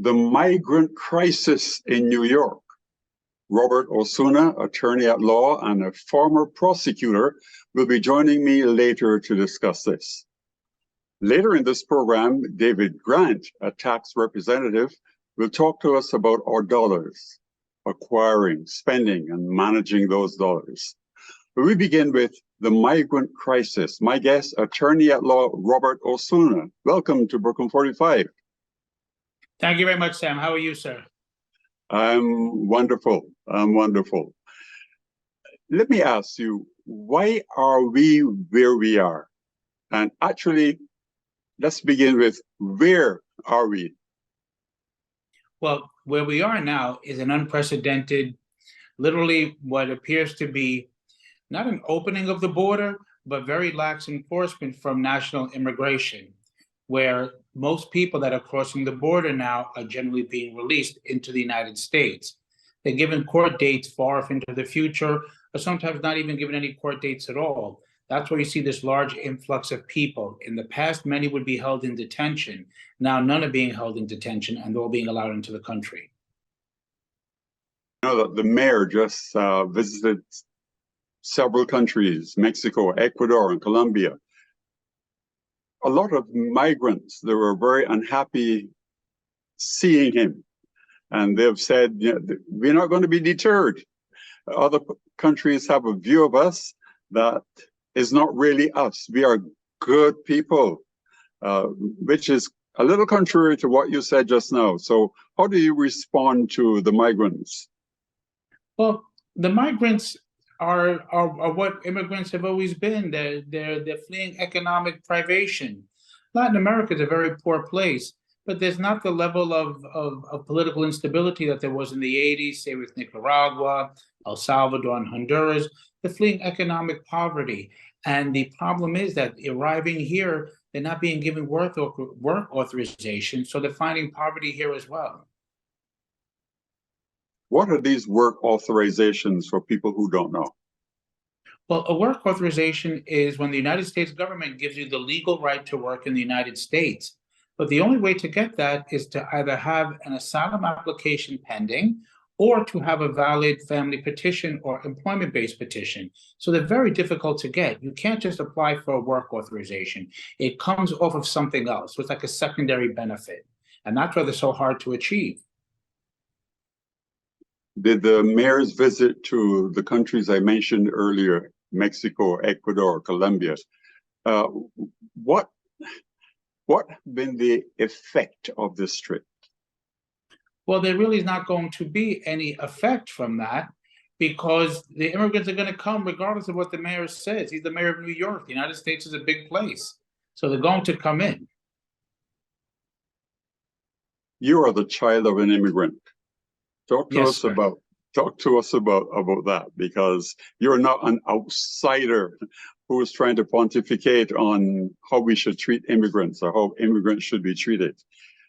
the Migrant Crisis in New York. Robert Osuna, attorney at law and a former prosecutor, will be joining me later to discuss this. Later in this program, David Grant, a tax representative, will talk to us about our dollars, acquiring, spending, and managing those dollars. But we begin with the migrant crisis. My guest, attorney at law, Robert Osuna. Welcome to Brooklyn 45. Thank you very much, Sam. How are you, sir? I'm wonderful. I'm wonderful. Let me ask you, why are we where we are? And actually, let's begin with, where are we? Well, where we are now is an unprecedented, literally what appears to be not an opening of the border, but very lax enforcement from national immigration, where most people that are crossing the border now are generally being released into the United States. They're given court dates far off into the future, or sometimes not even given any court dates at all. That's where you see this large influx of people. In the past, many would be held in detention. Now, none are being held in detention, and they're all being allowed into the country. You know that the mayor just visited several countries, Mexico, Ecuador, and Colombia. A lot of migrants, they were very unhappy seeing him. And they've said, you know, we're not going to be deterred. Other countries have a view of us that is not really us. We are good people, which is a little contrary to what you said just now. So how do you respond to the migrants? Well, the migrants are what immigrants have always been. They're fleeing economic privation. Latin America is a very poor place, but there's not the level of political instability that there was in the 80s, say with Nicaragua, El Salvador, and Honduras. They're fleeing economic poverty. And the problem is that arriving here, they're not being given work authorization, so they're finding poverty here as well. What are these work authorizations for people who don't know? Well, a work authorization is when the United States government gives you the legal right to work in the United States. But the only way to get that is to either have an asylum application pending or to have a valid family petition or employment-based petition. So they're very difficult to get. You can't just apply for a work authorization. It comes off of something else. So it's like a secondary benefit. And that's why they're so hard to achieve. Did the mayor's visit to the countries I mentioned earlier, Mexico, Ecuador, Colombia, what has been the effect of this trip? Well, there really is not going to be any effect from that because the immigrants are going to come regardless of what the mayor says. He's the mayor of New York. The United States is a big place. So they're going to come in. You are the child of an immigrant. Talk to us about that, because you're not an outsider who is trying to pontificate on how we should treat immigrants or how immigrants should be treated.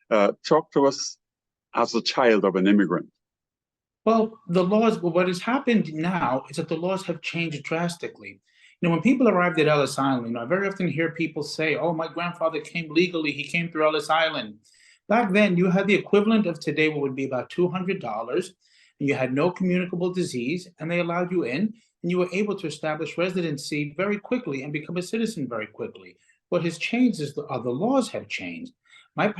Talk to us as a child of an immigrant. Well, the laws, what has happened now is that the laws have changed drastically. You know, when people arrived at Ellis Island, you know, I very often hear people say, oh, my grandfather came legally, he came through Ellis Island. Back then, you had the equivalent of today, what would be about $200, and you had no communicable disease, and they allowed you in, and you were able to establish residency very quickly and become a citizen very quickly. What has changed is the laws have changed. My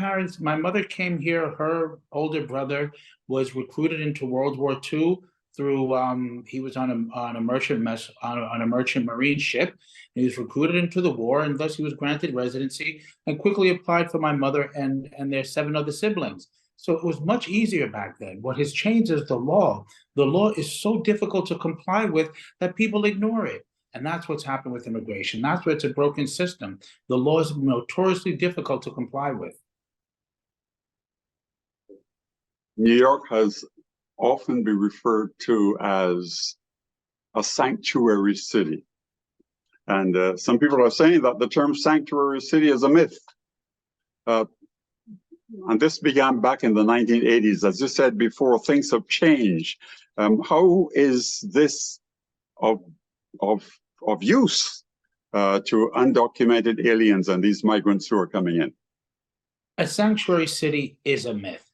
mother came here, her older brother was recruited into World War II through, he was on a merchant marine ship. He was recruited into the war, and thus he was granted residency and quickly applied for my mother and their 7 other siblings. So it was much easier back then. What has changed is the law. The law is so difficult to comply with that people ignore it. And that's what's happened with immigration. That's where it's a broken system. The law is notoriously difficult to comply with. New York has often been referred to as a sanctuary city. And some people are saying that the term sanctuary city is a myth. And this began back in the 1980s. As you said before, things have changed. How is this of use to undocumented aliens and these migrants who are coming in? A sanctuary city is a myth.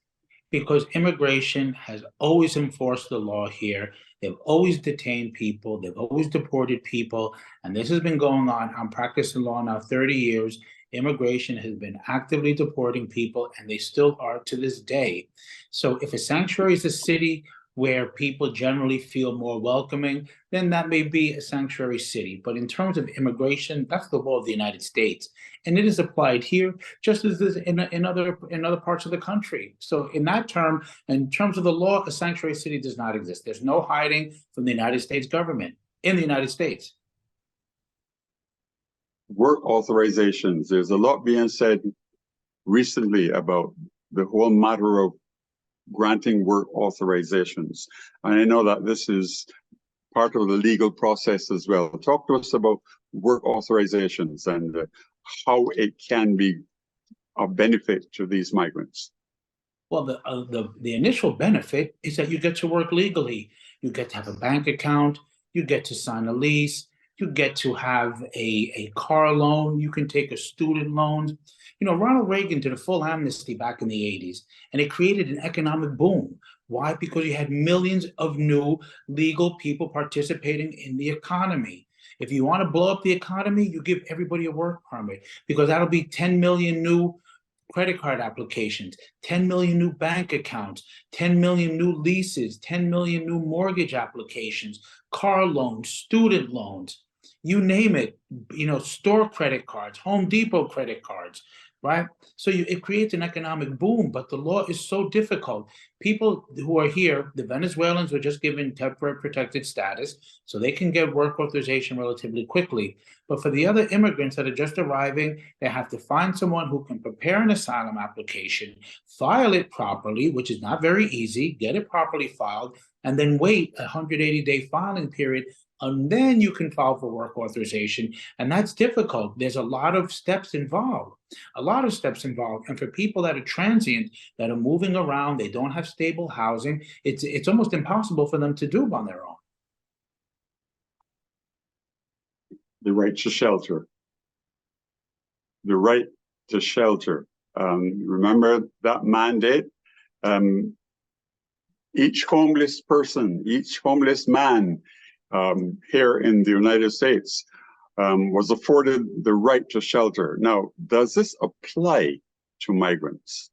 Because immigration has always enforced the law here. They've always detained people. They've always deported people. And this has been going on. I'm practicing law now 30 years. Immigration has been actively deporting people, and they still are to this day. So if a sanctuary is a city where people generally feel more welcoming, then that may be a sanctuary city. But in terms of immigration, that's the law of the United States. And it is applied here just as is in other parts of the country. So in that term, in terms of the law, a sanctuary city does not exist. There's no hiding from the United States government in the United States. Work authorizations. There's a lot being said recently about the whole matter of granting work authorizations. And I know that this is part of the legal process as well. Talk to us about work authorizations and how it can be of benefit to these migrants. Well, the initial benefit is that you get to work legally. You get to have a bank account. You get to sign a lease. You get to have a car loan. You can take a student loan. You know, Ronald Reagan did a full amnesty back in the 80s, and it created an economic boom. Why? Because you had millions of new legal people participating in the economy. If you want to blow up the economy, you give everybody a work permit, because that'll be 10 million new credit card applications, 10 million new bank accounts, 10 million new leases, 10 million new mortgage applications, car loans, student loans, you name it, store credit cards, Home Depot credit cards, right? So it creates an economic boom, but the law is so difficult. People who are here, the Venezuelans were just given temporary protected status, so they can get work authorization relatively quickly. But for the other immigrants that are just arriving, they have to find someone who can prepare an asylum application, file it properly, which is not very easy, get it properly filed, and then wait a 180-day filing period, and then you can file for work authorization. And that's difficult. There's a lot of steps involved, And for people that are transient, that are moving around, they don't have stable housing, it's almost impossible for them to do on their own. The right to shelter. The right to shelter. Remember that mandate? Each homeless person, each homeless man here in the United States was afforded the right to shelter. Now, does this apply to migrants?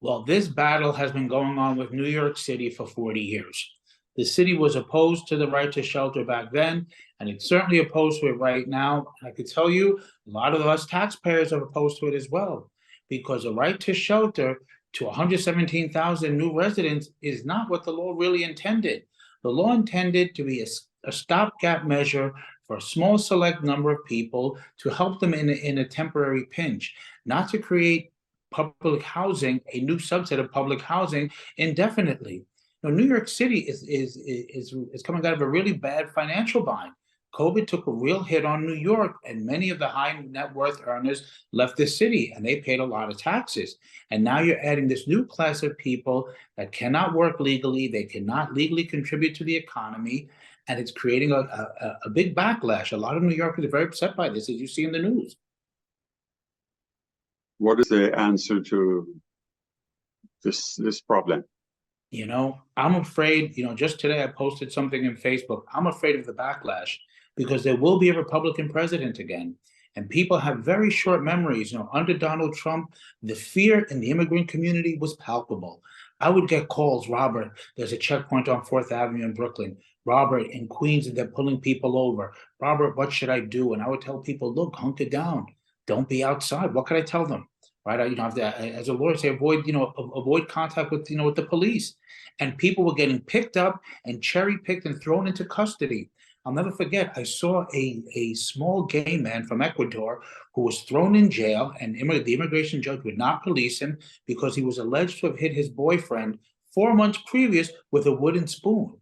Well, this battle has been going on with New York City for 40 years. The city was opposed to the right to shelter back then, and it's certainly opposed to it right now. I could tell you, a lot of us taxpayers are opposed to it as well, because the right to shelter to 117,000 new residents is not what the law really intended. The law intended to be a stopgap measure for a small select number of people to help them in a temporary pinch, not to create public housing, a new subset of public housing indefinitely. Now, New York City is coming out of a really bad financial bind. COVID took a real hit on New York, and many of the high net worth earners left the city, and they paid a lot of taxes. And now you're adding this new class of people that cannot work legally, they cannot legally contribute to the economy, and it's creating a big backlash. A lot of New Yorkers are very upset by this, as you see in the news. What is the answer to this problem? I'm afraid, just today I posted something in Facebook. I'm afraid of the backlash, because there will be a Republican president again. And people have very short memories. Under Donald Trump, the fear in the immigrant community was palpable. I would get calls, Robert, there's a checkpoint on 4th Avenue in Brooklyn. Robert, in Queens, they're pulling people over. Robert, what should I do? And I would tell people, look, hunker down. Don't be outside. What could I tell them? Right? I have to, as a lawyer, say avoid contact with with the police. And people were getting picked up and cherry picked and thrown into custody. I'll never forget, I saw a small gay man from Ecuador who was thrown in jail, and the immigration judge would not release him because he was alleged to have hit his boyfriend 4 months previous with a wooden spoon.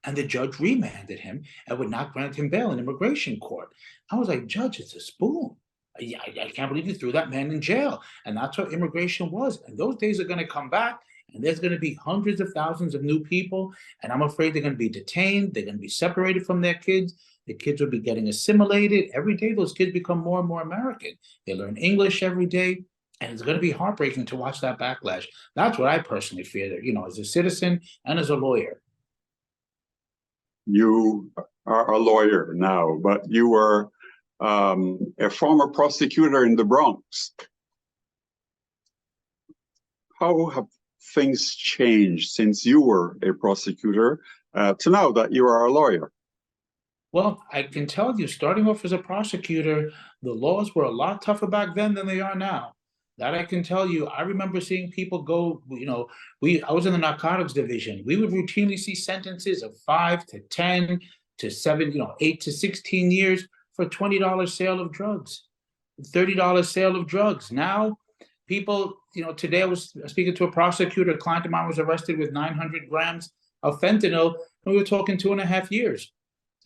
And the judge remanded him and would not grant him bail in immigration court. I was like, Judge, it's a spoon. I can't believe you threw that man in jail. And that's what immigration was. And those days are going to come back. And there's going to be hundreds of thousands of new people. And I'm afraid they're going to be detained. They're going to be separated from their kids. The kids will be getting assimilated. Every day, those kids become more and more American. They learn English every day. And it's going to be heartbreaking to watch that backlash. That's what I personally fear, that, as a citizen and as a lawyer. You are a lawyer now, but you were a former prosecutor in the Bronx. How have things changed since you were a prosecutor to now that you are a lawyer? Well, I can tell you, starting off as a prosecutor, the laws were a lot tougher back then than they are now. That I can tell you. I remember seeing people go, I was in the narcotics division. We would routinely see sentences of 5 to 10 to 7, 8 to 16 years for $20 sale of drugs, $30 sale of drugs. Now, people, today I was speaking to a prosecutor, a client of mine was arrested with 900 grams of fentanyl, and we were talking 2.5 years.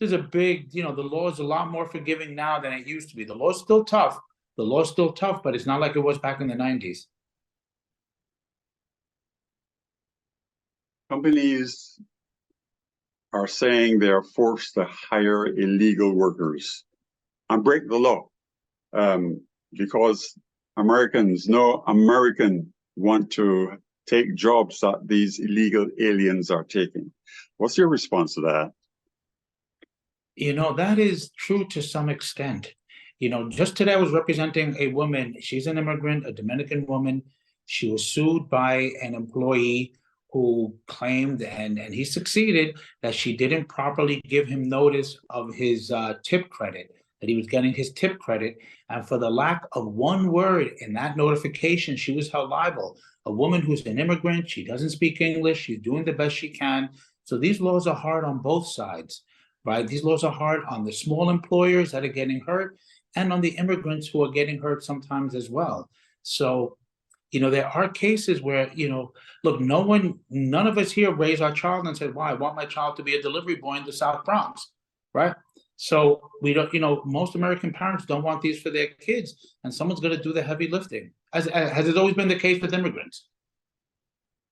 This is a big, the law is a lot more forgiving now than it used to be. The law's still tough. The law's still tough, but it's not like it was back in the 90s. Companies are saying they are forced to hire illegal workers and break the law because no American want to take jobs that these illegal aliens are taking. What's your response to that? That is true to some extent. Just today I was representing a woman. She's an immigrant, a Dominican woman. She was sued by an employee who claimed, and he succeeded, that she didn't properly give him notice of his tip credit, that he was getting his tip credit. And for the lack of one word in that notification, she was held liable. A woman who's an immigrant, she doesn't speak English, she's doing the best she can. So these laws are hard on both sides. Right? These laws are hard on the small employers that are getting hurt and on the immigrants who are getting hurt sometimes as well. So, there are cases where, look, none of us here raise our child and said, well, I want my child to be a delivery boy in the South Bronx, right? So we don't, most American parents don't want these for their kids, and someone's going to do the heavy lifting, as it always been the case with immigrants.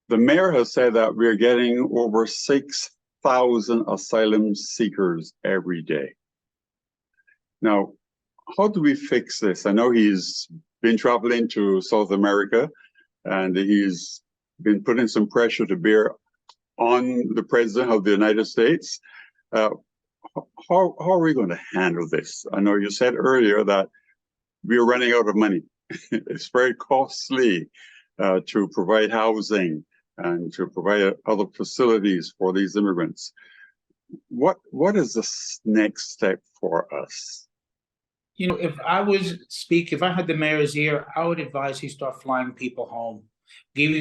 The mayor has said that we're getting over 6,000 asylum seekers every day. Now, how do we fix this? I know he's been traveling to South America and he's been putting some pressure to bear on the president of the United States. How are we going to handle this? I know you said earlier that we're running out of money. It's very costly to provide housing and to provide other facilities for these immigrants. What is the next step for us? If I had the mayor's ear, I would advise he start flying people home. Give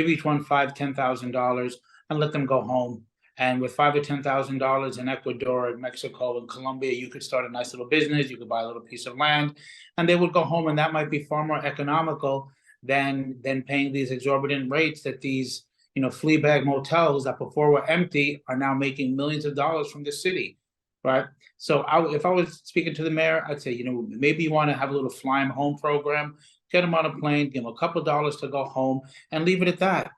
each one $5,000, $10,000 and let them go home. And with $5,000 or $10,000 in Ecuador, Mexico, and Colombia, you could start a nice little business. You could buy a little piece of land, and they would go home, and that might be far more economical than paying these exorbitant rates that these flea bag motels that before were empty are now making millions of dollars from the city, right? So if I was speaking to the mayor, I'd say, maybe you want to have a little fly him home program, get him on a plane, give him a couple of dollars to go home, and leave it at that.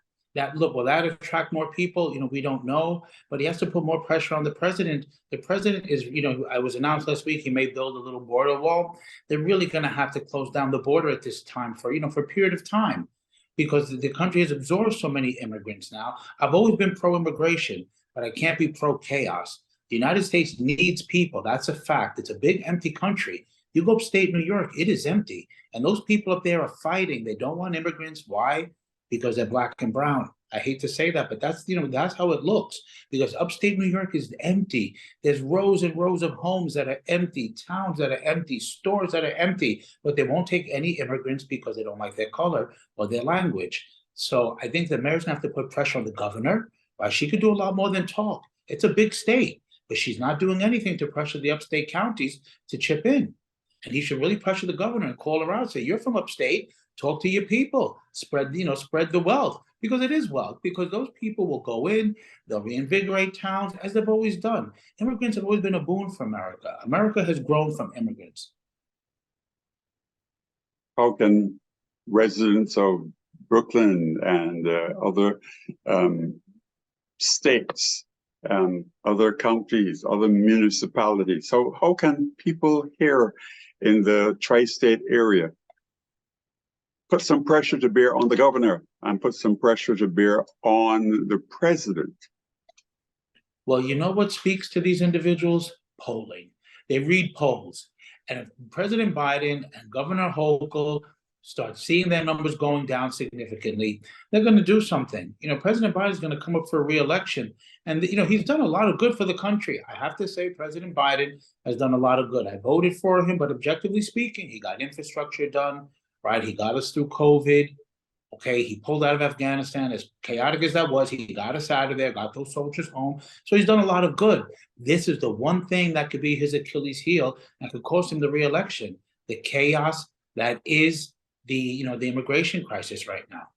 Will that attract more people? We don't know, but he has to put more pressure on the president. The president is, I was announced last week, he may build a little border wall. They're really going to have to close down the border at this time for a period of time, because the country has absorbed so many immigrants now. I've always been pro-immigration, but I can't be pro-chaos. The United States needs people. That's a fact. It's a big, empty country. You go upstate New York, it is empty. And those people up there are fighting. They don't want immigrants. Why? Because they're black and brown. I hate to say that, but that's how it looks, because upstate New York is empty. There's rows and rows of homes that are empty, towns that are empty, stores that are empty, but they won't take any immigrants because they don't like their color or their language. So I think the mayor's gonna have to put pressure on the governor. She could do a lot more than talk. It's a big state, but she's not doing anything to pressure the upstate counties to chip in. And he should really pressure the governor and call her out, say, you're from upstate, talk to your people, spread the wealth, because it is wealth, because those people will go in, they'll reinvigorate towns as they've always done. Immigrants have always been a boon for America. America has grown from immigrants. How can residents of Brooklyn and other states, other counties, other municipalities, how can people here in the tri-state area put some pressure to bear on the governor and put some pressure to bear on the president? Well, you know what speaks to these individuals? Polling. They read polls. And if President Biden and Governor Hochul start seeing their numbers going down significantly, they're going to do something. President Biden is going to come up for re-election. And, he's done a lot of good for the country. I have to say, President Biden has done a lot of good. I voted for him, but objectively speaking, he got infrastructure done, right? He got us through COVID. Okay, he pulled out of Afghanistan, as chaotic as that was. He got us out of there, got those soldiers home. So he's done a lot of good. This is the one thing that could be his Achilles heel and could cost him the re-election. The chaos that is the immigration crisis right now.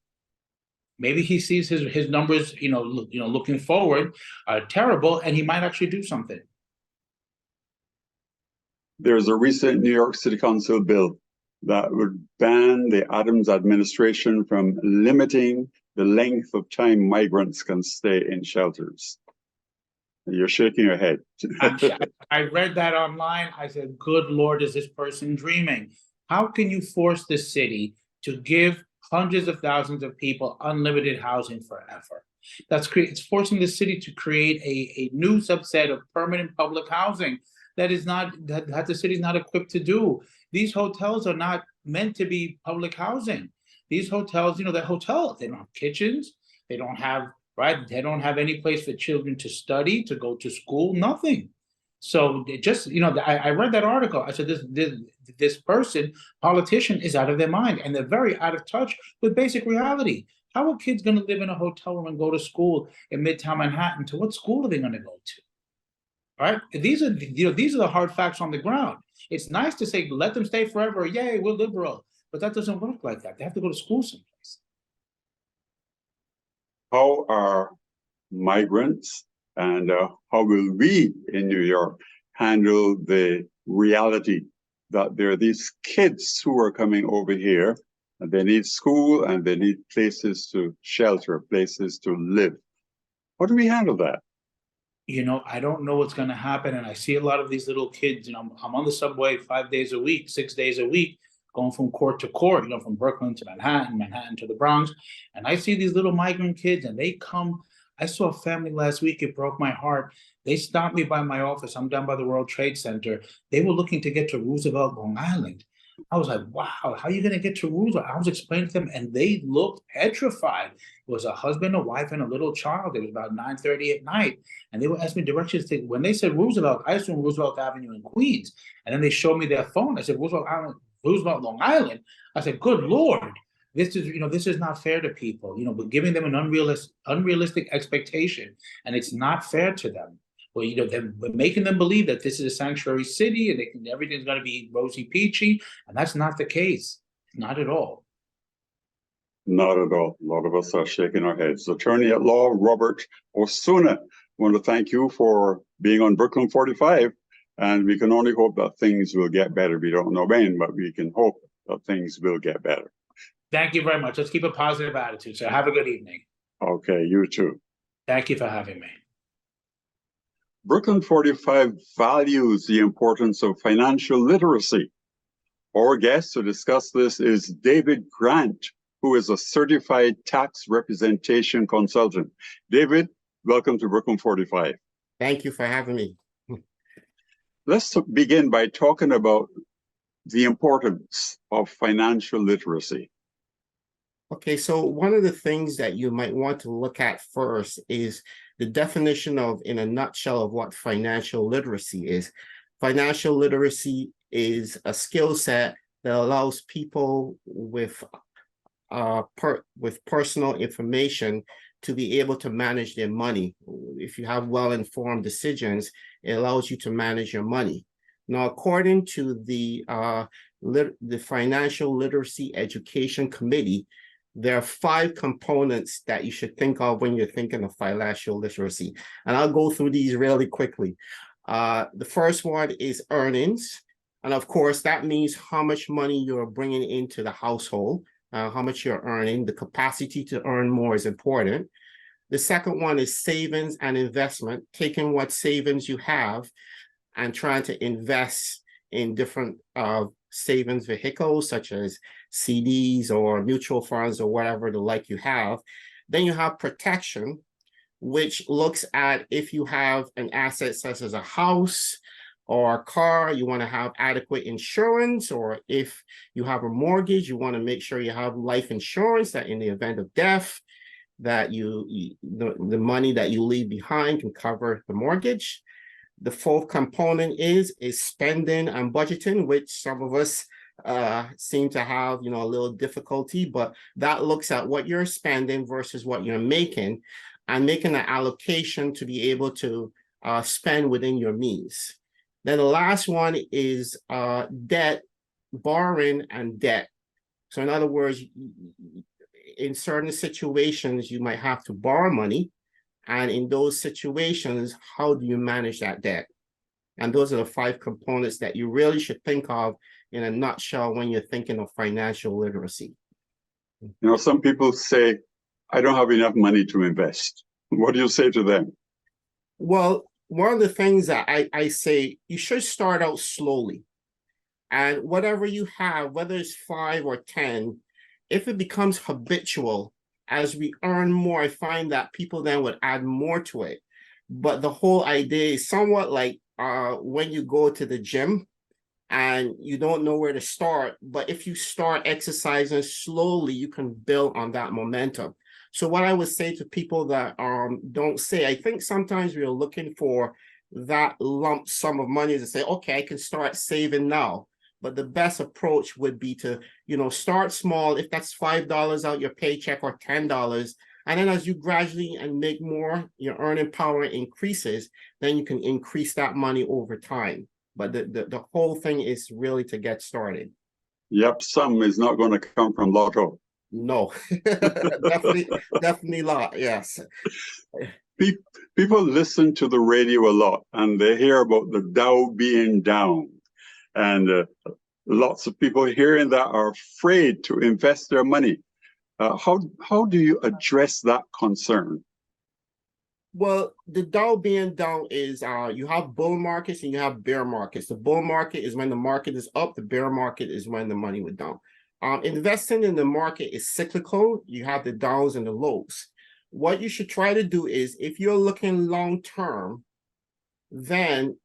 Maybe he sees his numbers, looking forward, are terrible, and he might actually do something. There's a recent New York City Council bill that would ban the Adams administration from limiting the length of time migrants can stay in shelters. You're shaking your head. I read that online. I said, good Lord, is this person dreaming? How can you force the city to give hundreds of thousands of people unlimited housing forever? It's forcing the city to create a new subset of permanent public housing that the city's not equipped to do. These hotels are not meant to be public housing. These hotels, they're hotels. They don't have kitchens. They don't have, right? They don't have any place for children to study, to go to school, nothing. So I read that article. I said, this politician is out of their mind, and they're very out of touch with basic reality. How are kids going to live in a hotel room and go to school in Midtown Manhattan? To what school are they going to go to? Right? These are the hard facts on the ground. It's nice to say, let them stay forever. Yay, we're liberal. But that doesn't work like that. They have to go to school someplace. How are migrants and how will we in New York handle the reality that there are these kids who are coming over here and they need school and they need places to shelter, places to live? How do we handle that? I don't know what's going to happen. And I see a lot of these little kids, I'm on the subway 5 days a week, 6 days a week, going from court to court, from Brooklyn to Manhattan, Manhattan to the Bronx. And I see these little migrant kids and they come. I saw a family last week. It broke my heart. They stopped me by my office. I'm down by the World Trade Center. They were looking to get to Roosevelt, Long Island. I was like, wow, how are you going to get to Roosevelt? I was explaining to them, and they looked petrified. It was a husband, a wife, and a little child. It was about 9:30 at night. And they were asking me directions. When they said Roosevelt, I assumed Roosevelt Avenue in Queens. And then they showed me their phone. I said, Roosevelt, Long Island. I said, good Lord. This is not fair to people, but giving them an unrealistic expectation. And it's not fair to them. Well, we're making them believe that this is a sanctuary city and everything's going to be rosy peachy, and that's not the case. Not at all. Not at all. A lot of us are shaking our heads. Attorney at law Robert Osuna, I want to thank you for being on Brooklyn 45, and we can only hope that things will get better. We don't know when, but we can hope that things will get better. Thank you very much. Let's keep a positive attitude. So have a good evening. Okay, you too. Thank you for having me. Brooklyn 45 values the importance of financial literacy. Our guest to discuss this is David Grant, who is a certified tax representation consultant. David, welcome to Brooklyn 45. Thank you for having me. Let's begin by talking about the importance of financial literacy. Okay, so one of the things that you might want to look at first is the definition in a nutshell, of what financial literacy is. Financial literacy is a skill set that allows people with personal information to be able to manage their money. If you have well-informed decisions, it allows you to manage your money. Now, according to the Financial Literacy Education Committee, there are 5 components that you should think of when you're thinking of financial literacy. And I'll go through these really quickly. The first one is earnings. And of course, that means how much money you're bringing into the household, how much you're earning. The capacity to earn more is important. The second one is savings and investment, taking what savings you have and trying to invest in different savings vehicles such as CDs or mutual funds or whatever the like you have. Then you have protection, which looks at if you have an asset such as a house or a car, you want to have adequate insurance, or if you have a mortgage, you want to make sure you have life insurance that in the event of death, that the money that you leave behind can cover the mortgage. The fourth component is spending and budgeting, which some of us seem to have, a little difficulty, but that looks at what you're spending versus what you're making and making an allocation to be able to spend within your means. Then the last one is debt, borrowing and debt. So in other words, in certain situations, you might have to borrow money. And in those situations, how do you manage that debt? And those are the 5 components that you really should think of in a nutshell when you're thinking of financial literacy. Some people say, I don't have enough money to invest. What do you say to them? Well, one of the things that I say, you should start out slowly. And whatever you have, whether it's 5 or 10, if it becomes habitual, as we earn more, I find that people then would add more to it. But the whole idea is somewhat like when you go to the gym and you don't know where to start, but if you start exercising slowly, you can build on that momentum. So what I would say to people that don't say, I think sometimes we're looking for that lump sum of money to say, okay, I can start saving now. But the best approach would be to, start small. If that's $5 out your paycheck or $10, and then as you gradually and make more, your earning power increases, then you can increase that money over time. But the whole thing is really to get started. Yep, some is not going to come from lotto. No, definitely not. Yes. People listen to the radio a lot and they hear about the Dow being down. And lots of people hearing that are afraid to invest their money. How do you address that concern? Well, the Dow being down is you have bull markets and you have bear markets. The bull market is when the market is up. The bear market is when the money went down. Investing in the market is cyclical. You have the downs and the lows. What you should try to do is, if you're looking long term, then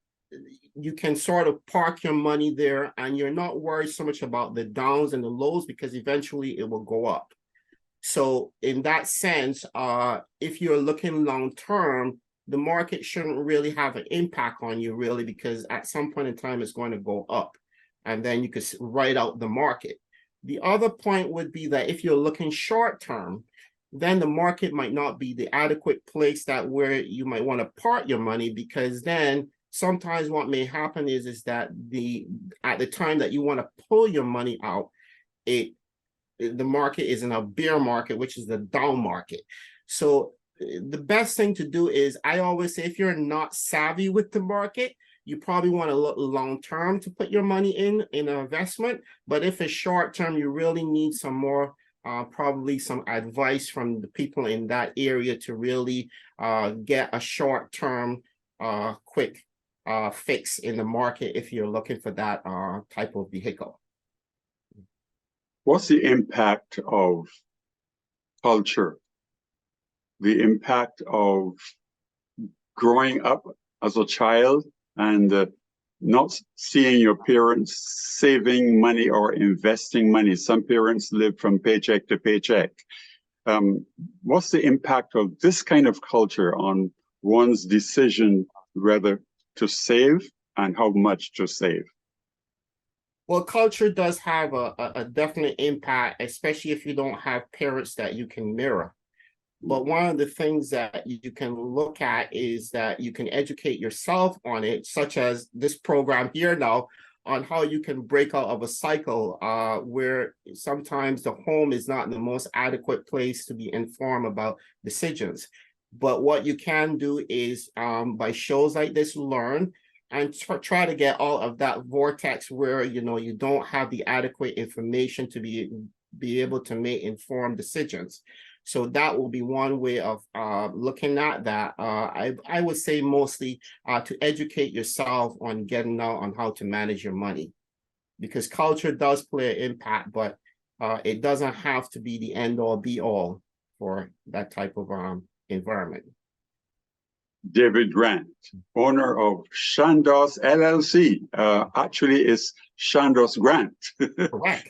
you can sort of park your money there and you're not worried so much about the downs and the lows because eventually it will go up. So in that sense, if you're looking long term, the market shouldn't really have an impact on you really, because at some point in time it's going to go up and then you could write out the market. The other point would be that if you're looking short term, then the market might not be the adequate place that where you might want to park your money, because then sometimes what may happen is that at the time that you want to pull your money out, the market is in a bear market, which is the down market. So the best thing to do is, I always say, if you're not savvy with the market, you probably want to look long term to put your money in an investment. But if it's short term, you really need some more probably some advice from the people in that area to really get a short term quick fix in the market if you're looking for that type of vehicle. What's the impact of culture? The impact of growing up as a child and not seeing your parents saving money or investing money. Some parents live from paycheck to paycheck. What's the impact of this kind of culture on one's decision whether to save and how much to save? Well, culture does have a definite impact, especially if you don't have parents that you can mirror. But one of the things that you can look at is that you can educate yourself on it, such as this program here now, on how you can break out of a cycle where sometimes the home is not the most adequate place to be informed about decisions. But what you can do is by shows like this, learn and try to get all of that vortex where you don't have the adequate information to be able to make informed decisions. So that will be one way of looking at that. I would say mostly to educate yourself on getting out on how to manage your money. because culture does play an impact, but it doesn't have to be the end all be all for that type of environment. David Grant, owner of Chandos LLC. Actually, it's Chandos Grant. Correct.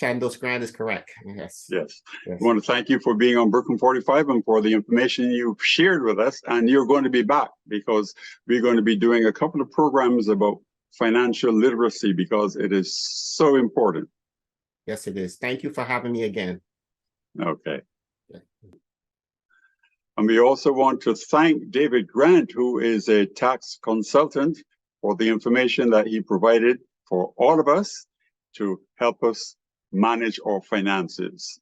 Chandos Grant is correct. Yes. Yes. Yes. I want to thank you for being on Brooklyn 45 and for the information you've shared with us. And you're going to be back because we're going to be doing a couple of programs about financial literacy because it is so important. Yes, it is. Thank you for having me again. Okay. Yeah. And we also want to thank David Grant, who is a tax consultant, for the information that he provided for all of us to help us manage our finances.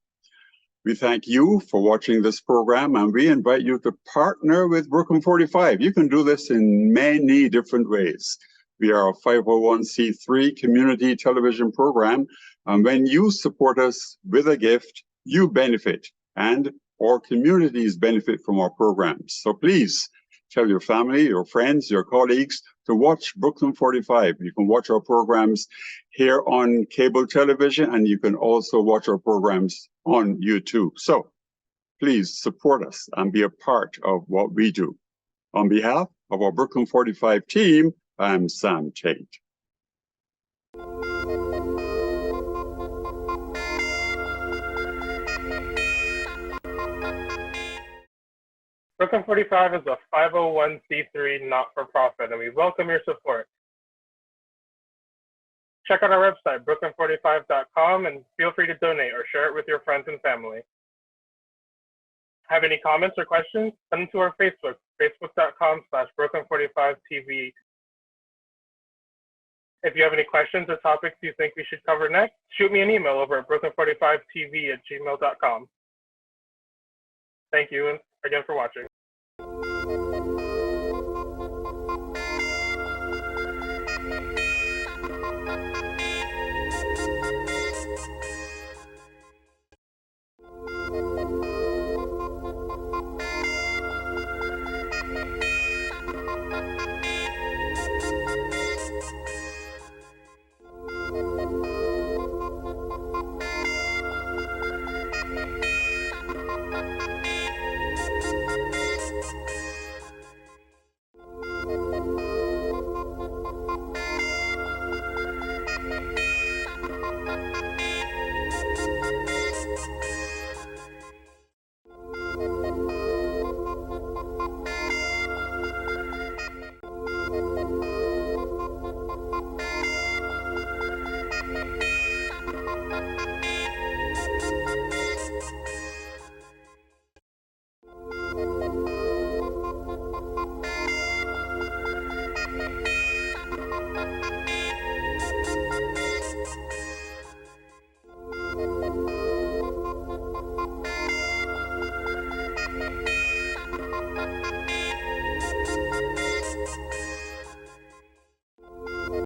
We thank you for watching this program, and we invite you to partner with Brooklyn 45. You can do this in many different ways. We are a 501c3 community television program, and when you support us with a gift, you benefit, and our communities benefit from our programs. So please tell your family, your friends, your colleagues to watch Brooklyn 45. You can watch our programs here on cable television, and you can also watch our programs on YouTube. So please support us and be a part of what we do. On behalf of our Brooklyn 45 team, I'm Sam Taitt. Brooklyn 45 is a 501c3 not-for-profit, and we welcome your support. Check out our website, brooklyn45.com, and feel free to donate or share it with your friends and family. Have any comments or questions? Send them to our Facebook, facebook.com/Brooklyn45TV. If you have any questions or topics you think we should cover next, shoot me an email over at brooklyn45tv@gmail.com. Thank you again for watching.